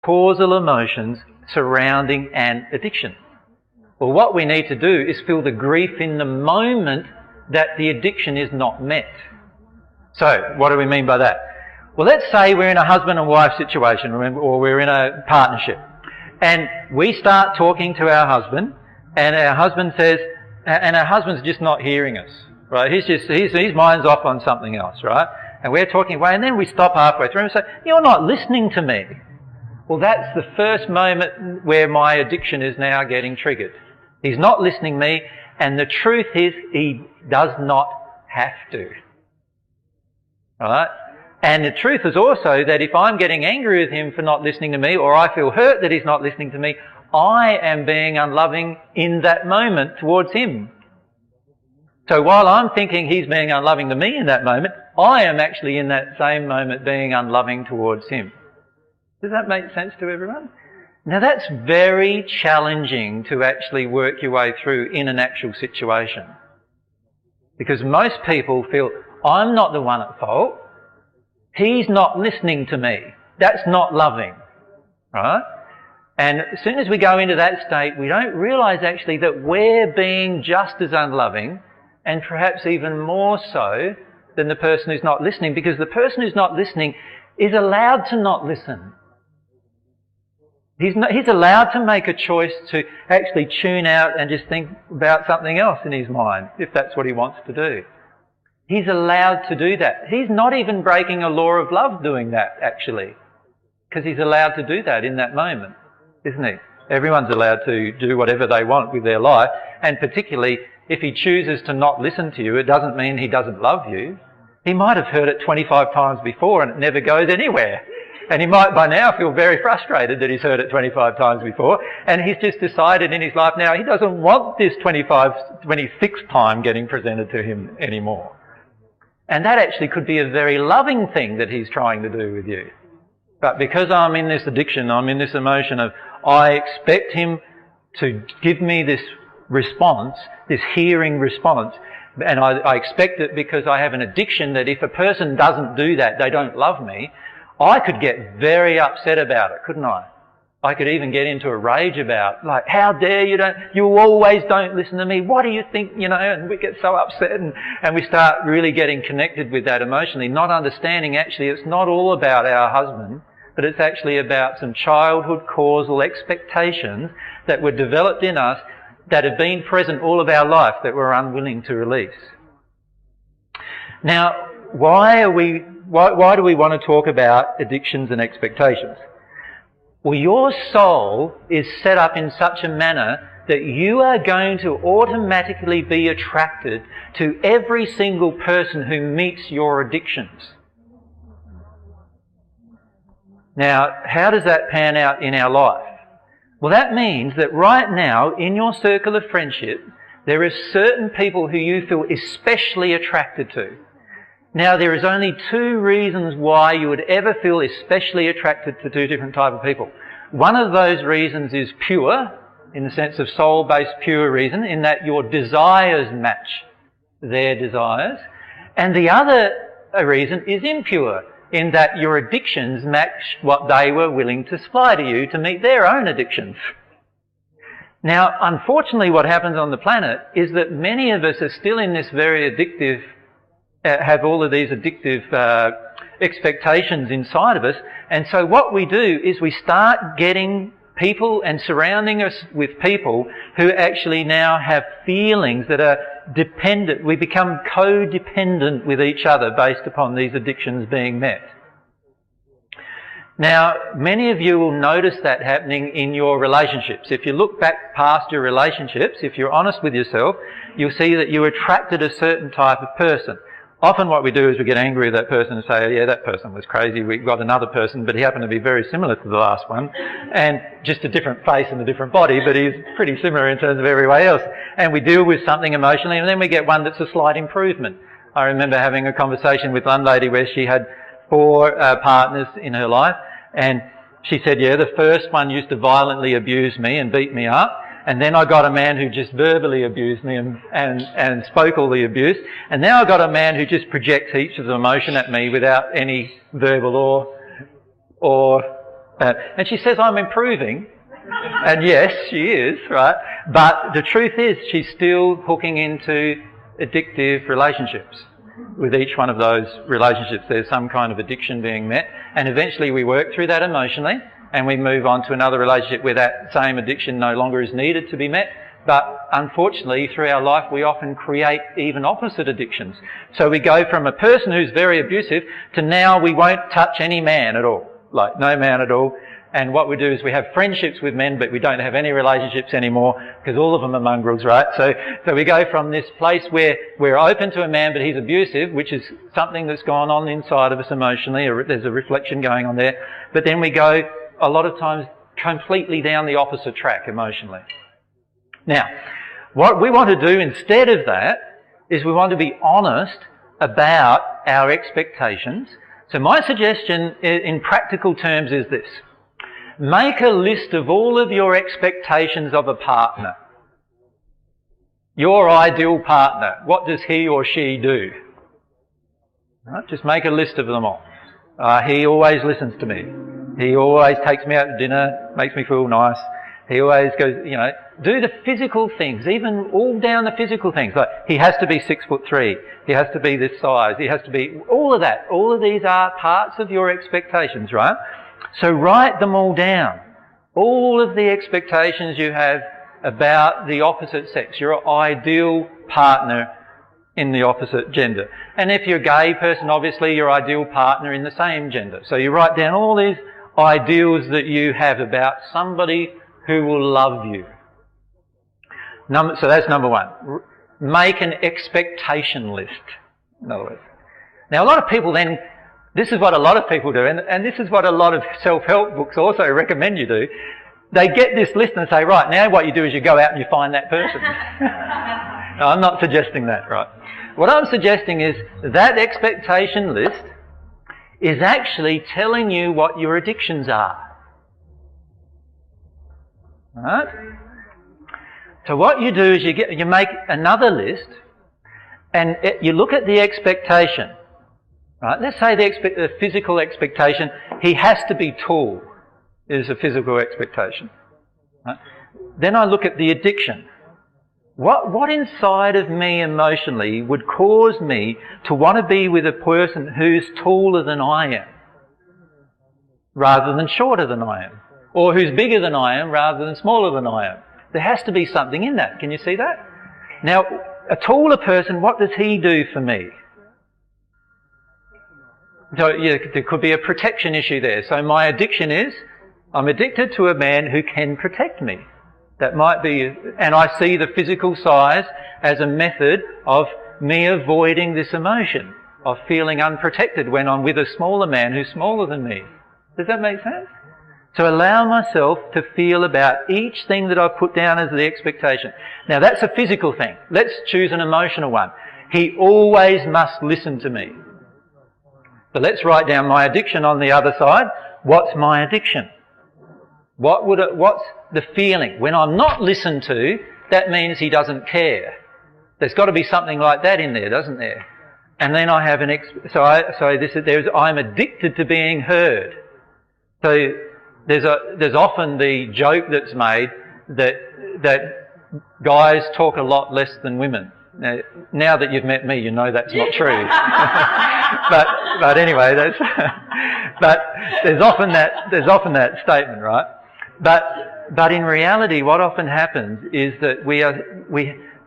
causal emotions surrounding an addiction. Well, what we need to do is feel the grief in the moment that the addiction is not met. So, what do we mean by that? Well, let's say we're in a husband and wife situation, or we're in a partnership, and we start talking to our husband, and our husband says, and our husband's just not hearing us, right? His mind's off on something else, right? And we're talking away, and then we stop halfway through and say, "You're not listening to me." Well, that's the first moment where my addiction is now getting triggered. He's not listening to me, and the truth is he does not have to. Right? And the truth is also that if I'm getting angry with him for not listening to me, or I feel hurt that he's not listening to me, I am being unloving in that moment towards him. So while I'm thinking he's being unloving to me in that moment, I am actually in that same moment being unloving towards him. Does that make sense to everyone? Now that's very challenging to actually work your way through in an actual situation. Because most people feel, I'm not the one at fault. He's not listening to me. That's not loving. Right? And as soon as we go into that state, we don't realise actually that we're being just as unloving, and perhaps even more so than the person who's not listening, because the person who's not listening is allowed to not listen. He's allowed to make a choice to actually tune out and just think about something else in his mind, if that's what he wants to do. He's allowed to do that. He's not even breaking a law of love doing that, actually, because he's allowed to do that in that moment, isn't he? Everyone's allowed to do whatever they want with their life, and particularly if he chooses to not listen to you, it doesn't mean he doesn't love you. He might have heard it 25 times before and it never goes anywhere. And he might by now feel very frustrated that he's heard it 25 times before, and he's just decided in his life now he doesn't want this 26th time getting presented to him anymore. And that actually could be a very loving thing that he's trying to do with you. But because I'm in this addiction, I'm in this emotion of I expect him to give me this response, this hearing response, and I expect it because I have an addiction that if a person doesn't do that, they don't love me, I could get very upset about it, couldn't I? I could even get into a rage about, like, how dare you always don't listen to me, what do you think, and we get so upset and we start really getting connected with that emotionally, not understanding actually it's not all about our husband, but it's actually about some childhood causal expectations that were developed in us that have been present all of our life that we're unwilling to release. Now, why do we want to talk about addictions and expectations? Well, your soul is set up in such a manner that you are going to automatically be attracted to every single person who meets your addictions. Now, how does that pan out in our life? Well, that means that right now, in your circle of friendship, there are certain people who you feel especially attracted to. Now, there is only two reasons why you would ever feel especially attracted to two different types of people. One of those reasons is pure, in the sense of soul-based pure reason, in that your desires match their desires. And the other reason is impure, in that your addictions match what they were willing to supply to you to meet their own addictions. Now, unfortunately, what happens on the planet is that many of us are still in this very addictive have all of these addictive expectations inside of us. And so what we do is we start getting people and surrounding us with people who actually now have feelings that are dependent. We become codependent with each other based upon these addictions being met. Now, many of you will notice that happening in your relationships. If you look back past your relationships, if you're honest with yourself, you'll see that you attracted a certain type of person. Often what we do is we get angry with that person and say, yeah, that person was crazy, we got another person, but he happened to be very similar to the last one, and just a different face and a different body, but he's pretty similar in terms of everybody else. And we deal with something emotionally, and then we get one that's a slight improvement. I remember having a conversation with one lady where she had 4 partners in her life, and she said, yeah, the first one used to violently abuse me and beat me up. And then I got a man who just verbally abused me and spoke all the abuse. And now I got a man who just projects heaps of emotion at me without any verbal or And she says, I'm improving. And yes, she is, right? But the truth is she's still hooking into addictive relationships. With each one of those relationships, there's some kind of addiction being met. And eventually we work through that emotionally and we move on to another relationship where that same addiction no longer is needed to be met. But unfortunately, through our life, we often create even opposite addictions. So we go from a person who's very abusive to now we won't touch any man at all. Like, no man at all. And what we do is we have friendships with men, but we don't have any relationships anymore because all of them are mongrels, right? So we go from this place where we're open to a man, but he's abusive, which is something that's gone on inside of us emotionally, or there's a reflection going on there. But then we go, a lot of times, completely down the opposite track emotionally. Now, what we want to do instead of that is we want to be honest about our expectations. So my suggestion in practical terms is this. Make a list of all of your expectations of a partner. Your ideal partner. What does he or she do? Right? Just make a list of them all. He always listens to me. He always takes me out to dinner, makes me feel nice. He always goes, do the physical things, even all down the physical things. Like, he has to be 6'3". He has to be this size. He has to be, all of that. All of these are parts of your expectations, right? So write them all down. All of the expectations you have about the opposite sex, your ideal partner in the opposite gender. And if you're a gay person, obviously your ideal partner in the same gender. So you write down all these ideals that you have about somebody who will love you. So that's number one. Make an expectation list, in other words. Now a lot of people then, this is what a lot of people do, and this is what a lot of self-help books also recommend you do. They get this list and say, right, now what you do is you go out and you find that person. No, I'm not suggesting that, right? What I'm suggesting is that expectation list is actually telling you what your addictions are. Right? So what you do is you make another list and you look at the expectation. Right? Let's say the physical expectation, he has to be tall, is a physical expectation. Right? Then I look at the addiction. What inside of me emotionally would cause me to want to be with a person who's taller than I am, rather than shorter than I am? Or who's bigger than I am, rather than smaller than I am? There has to be something in that. Can you see that? Now, a taller person, what does he do for me? So yeah, there could be a protection issue there. So my addiction is, I'm addicted to a man who can protect me. That might be, and I see the physical size as a method of me avoiding this emotion of feeling unprotected when I'm with a smaller man who's smaller than me. Does that make sense? To allow myself to feel about each thing that I've put down as the expectation. Now that's a physical thing. Let's choose an emotional one. He always must listen to me. So let's write down my addiction on the other side. What's my addiction? What's the feeling? When I'm not listened to, that means he doesn't care. There's got to be something like that in there, doesn't there? And then I have I'm addicted to being heard. So there's often the joke that's made that guys talk a lot less than women. Now that you've met me, you know that's not true. but anyway, but there's often that statement, right? But in reality, what often happens is that we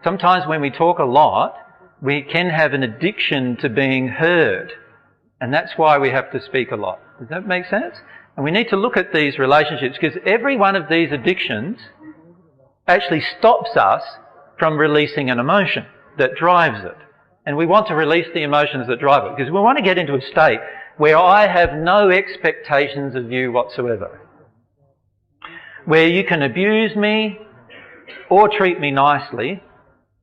sometimes when we talk a lot, we can have an addiction to being heard, and that's why we have to speak a lot. Does that make sense? And we need to look at these relationships because every one of these addictions actually stops us from releasing an emotion that drives it. And we want to release the emotions that drive it because we want to get into a state where I have no expectations of you whatsoever. Where you can abuse me or treat me nicely,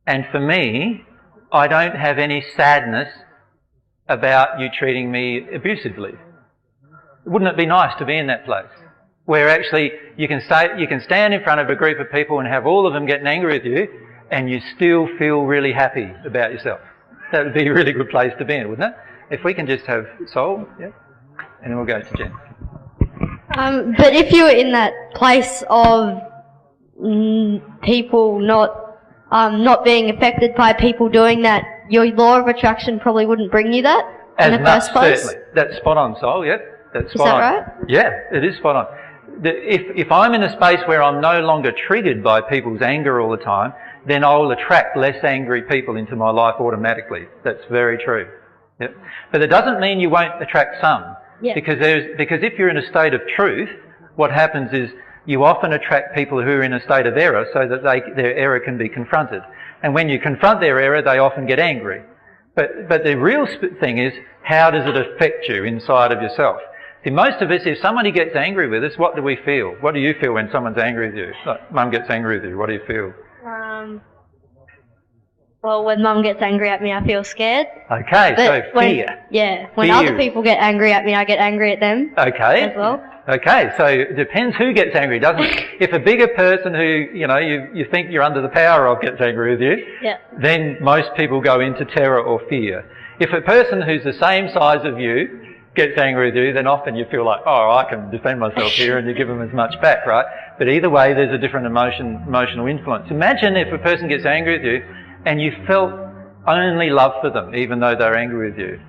and for me, I don't have any sadness about you treating me abusively. Wouldn't it be nice to be in that place? Where actually you can stand in front of a group of people and have all of them getting angry with you and you still feel really happy about yourself. That would be a really good place to be in, wouldn't it? If we can just have soul, yeah? And then we'll go to Jen. But if you were in that place of people not being affected by people doing that, your law of attraction probably wouldn't bring you that in the first place. Certainly. That's spot on, Sol. Yep, that's spot on. Is that right? Yeah, it is spot on. If I'm in a space where I'm no longer triggered by people's anger all the time, then I'll attract less angry people into my life automatically. That's very true. Yep. But it doesn't mean you won't attract some. Yeah. Because if you're in a state of truth, what happens is you often attract people who are in a state of error so that their error can be confronted. And when you confront their error, they often get angry. But the real thing is, how does it affect you inside of yourself? See, most of us, if somebody gets angry with us, what do we feel? What do you feel when someone's angry with you? Like, Mum gets angry with you, what do you feel? Well, when Mum gets angry at me, I feel scared. Okay, But so fear. When Fear. other people get angry at me, I get angry at them Okay. as well. Okay, so it depends who gets angry, doesn't it? If a bigger person who, you think you're under the power of gets angry with you, Yeah. then most people go into terror or fear. If a person who's the same size of you gets angry with you, then often you feel like, oh, I can defend myself here, and you give them as much back, right? But either way, there's a different emotional influence. Imagine if a person gets angry with you and you felt only love for them, even though they're angry with you.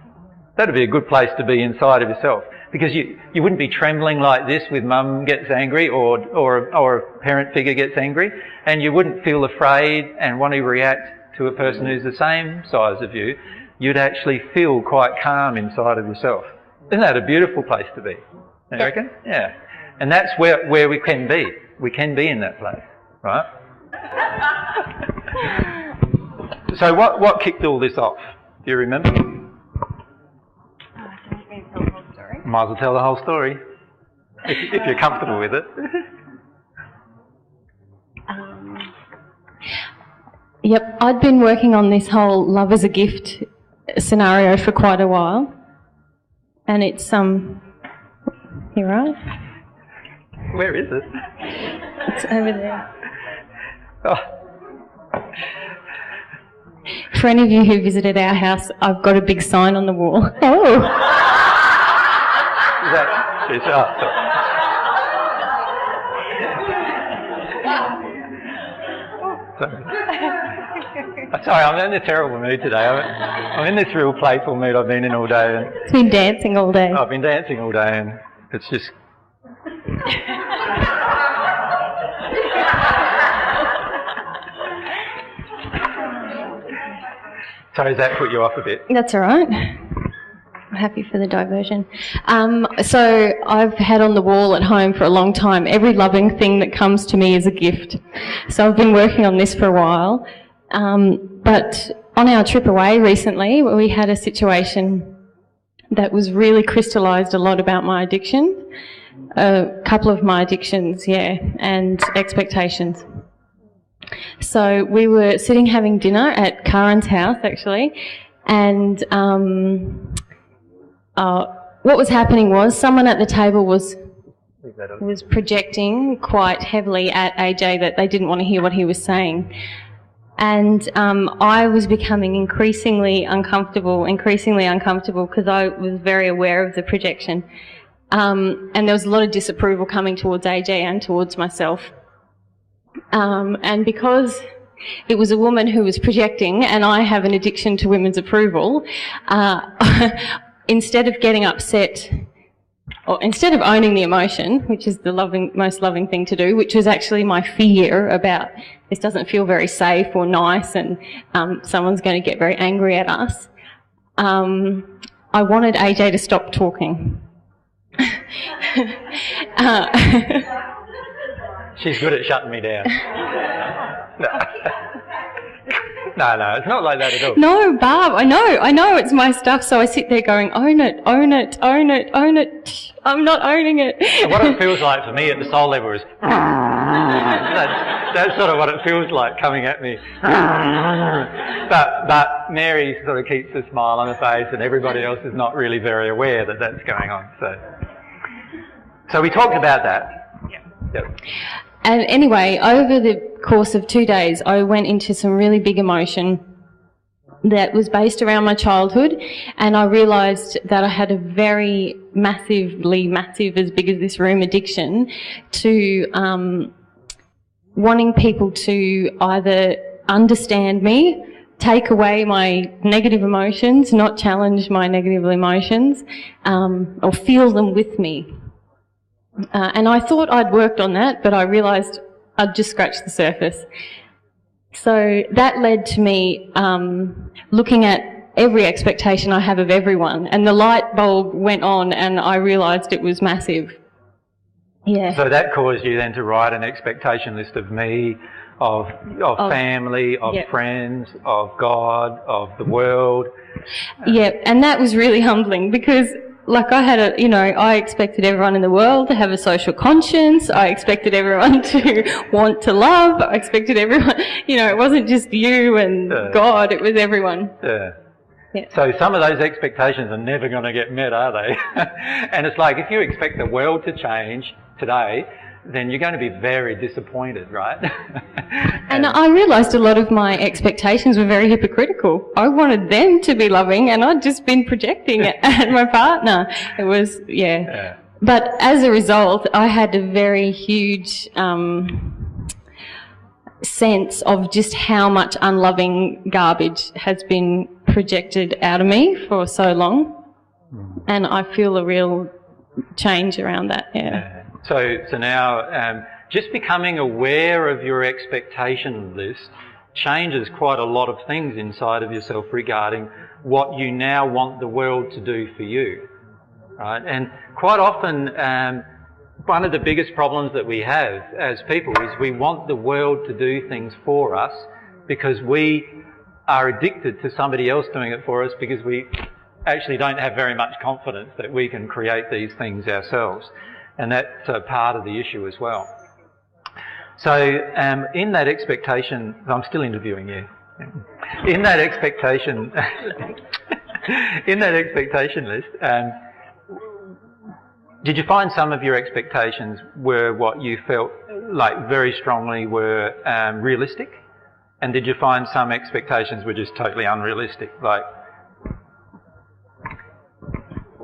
That'd be a good place to be inside of yourself, because you wouldn't be trembling like this with Mum gets angry or a parent figure gets angry, and you wouldn't feel afraid and want to react to a person who's the same size of you. You'd actually feel quite calm inside of yourself. Isn't that a beautiful place to be? You reckon? Yeah. And that's where we can be. We can be in that place, right? So what kicked all this off? Do you remember? Might as well tell the whole story, if you're comfortable with it. Yep, I'd been working on this whole love as a gift scenario for quite a while, and it's here, right? Where is it? It's over there. Oh. For any of you who visited our house, I've got a big sign on the wall. Oh! Is that... It's, sorry, I'm in a terrible mood today. I'm in this real playful mood I've been in all day. And it's been dancing all day. I've been dancing all day, and it's just... So does that put you off a bit? That's all right. I'm happy for the diversion. So I've had on the wall at home for a long time, every loving thing that comes to me is a gift. So I've been working on this for a while. But on our trip away recently, we had a situation that was really crystallised a lot about my addiction. A couple of my addictions, and expectations. So we were sitting having dinner at Karen's house, actually, and what was happening was someone at the table was projecting quite heavily at AJ that they didn't want to hear what he was saying. And I was becoming increasingly uncomfortable because I was very aware of the projection. And there was a lot of disapproval coming towards AJ and towards myself. And because it was a woman who was projecting, and I have an addiction to women's approval, instead of getting upset, or instead of owning the emotion, which is the most loving thing to do, which was actually my fear about this doesn't feel very safe or nice and someone's going to get very angry at us, I wanted AJ to stop talking. She's good at shutting me down. No, it's not like that at all. No, Barb, I know it's my stuff, so I sit there going, own it. I'm not owning it. And what it feels like for me at the soul level is... that's sort of what it feels like coming at me. But Mary sort of keeps a smile on her face, and everybody else is not really very aware that that's going on. So we talked about that. Yep. And anyway, over the course of 2 days, I went into some really big emotion. that was based around my childhood, and I realised that I had a very massive, as big as this room, addiction to wanting people to either understand me, take away my negative emotions, not challenge my negative emotions, or feel them with me. And I thought I'd worked on that, but I realised I'd just scratched the surface. So that led to me looking at every expectation I have of everyone, and the light bulb went on and I realised it was massive. Yeah. So that caused you then to write an expectation list of me, of family, of friends, of God, of the world. Yeah, and that was really humbling because like I expected everyone in the world to have a social conscience. I expected everyone to want to love. I expected everyone, it wasn't just you and God, it was everyone. Yeah. So some of those expectations are never going to get met, are they? And it's like if you expect the world to change today, then you're going to be very disappointed, right? And I realised a lot of my expectations were very hypocritical. I wanted them to be loving and I'd just been projecting it at my partner. It was, yeah. But as a result, I had a very huge sense of just how much unloving garbage has been projected out of me for so long. And I feel a real change around that, yeah. So now just becoming aware of your expectation list changes quite a lot of things inside of yourself regarding what you now want the world to do for you, right? And quite often one of the biggest problems that we have as people is we want the world to do things for us because we are addicted to somebody else doing it for us because we actually don't have very much confidence that we can create these things ourselves. And that's a part of the issue as well. So in that expectation, I'm still interviewing you. In that expectation, list, did you find some of your expectations were what you felt like very strongly were realistic? And did you find some expectations were just totally unrealistic, like?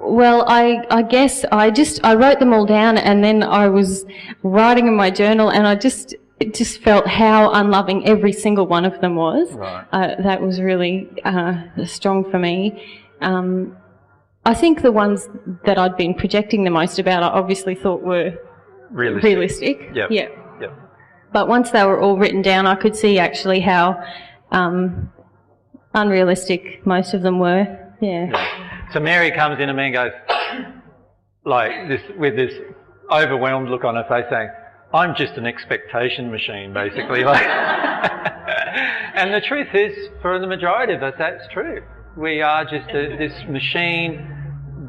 Well, I guess I wrote them all down, and then I was writing in my journal, and it just felt how unloving every single one of them was. Right. That was really strong for me. I think the ones that I'd been projecting the most about, I obviously thought were realistic. Yep. Yeah. Yep. But once they were all written down, I could see actually how unrealistic most of them were. Yeah. So Mary comes in and me goes, like this, with this overwhelmed look on her face saying, I'm just an expectation machine, basically. Like, and the truth is, for the majority of us, that's true. We are just this machine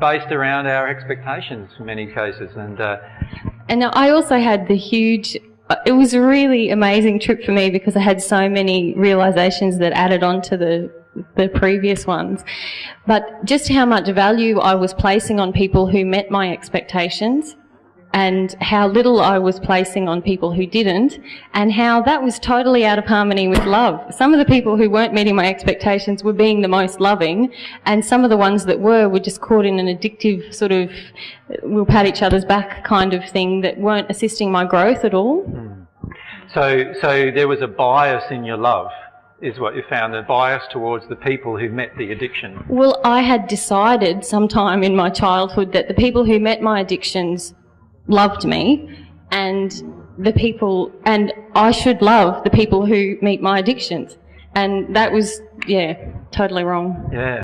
based around our expectations in many cases. And I also had it was a really amazing trip for me because I had so many realisations that added on to the previous ones, but just how much value I was placing on people who met my expectations and how little I was placing on people who didn't, and how that was totally out of harmony with love. Some of the people who weren't meeting my expectations were being the most loving, and some of the ones that were just caught in an addictive sort of we'll pat each other's back kind of thing that weren't assisting my growth at all. So there was a bias in your love, is what you found, a bias towards the people who met the addiction. Well, I had decided sometime in my childhood that the people who met my addictions loved me, and I should love the people who meet my addictions. And that was, totally wrong. Yeah.